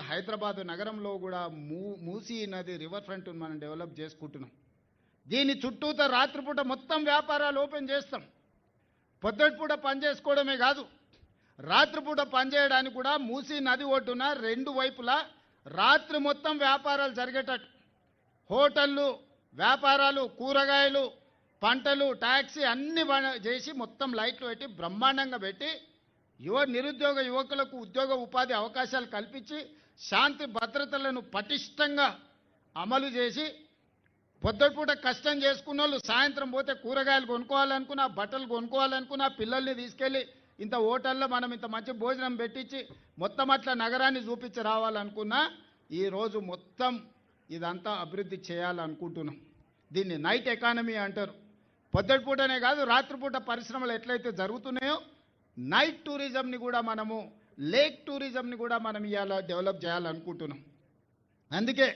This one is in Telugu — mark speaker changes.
Speaker 1: హైదరాబాద్ నగరంలో కూడా మూసీ నది రివర్ ఫ్రంట్ మనం డెవలప్ చేసుకుంటున్నాం. దీని చుట్టూత రాత్రిపూట మొత్తం వ్యాపారాలు ఓపెన్ చేస్తాం. పొద్దుటిపూట పని చేసుకోవడమే కాదు, రాత్రిపూట పనిచేయడానికి కూడా మూసీ నది ఒడ్డున రెండు వైపులా రాత్రి మొత్తం వ్యాపారాలు జరిగేటట్టు హోటళ్ళు, వ్యాపారాలు, కూరగాయలు, పంటలు, ట్యాక్సీ అన్ని చేసి మొత్తం లైట్లు పెట్టి బ్రహ్మాండంగా పెట్టి నిరుద్యోగ యువకులకు ఉద్యోగ ఉపాధి అవకాశాలు కల్పించి శాంతి భద్రతలను పటిష్టంగా అమలు చేసి పొద్దుపూట కష్టం చేసుకున్న వాళ్ళు సాయంత్రం పోతే కూరగాయలు కొనుక్కోవాలనుకున్నా, బట్టలు కొనుక్కోవాలనుకున్నా, పిల్లల్ని తీసుకెళ్ళి ఇంత హోటల్లో మనం ఇంత మంచి భోజనం పెట్టించి మొత్తం అట్లా నగరాన్ని చూపించి రావాలనుకున్నా ఈరోజు మొత్తం ఇదంతా అభివృద్ధి చేయాలనుకుంటున్నాం. దీన్ని నైట్ ఎకానమీ అంటారు. పొద్దుపూటనే కాదు, రాత్రిపూట పరిశ్రమలు ఎట్లయితే జరుగుతున్నాయో నైట్ టూరిజంని కూడా మనము, లేక్ టూరిజంని కూడా మనం ఇవాళ డెవలప్ చేయాలనుకుంటున్నాం. అందుకే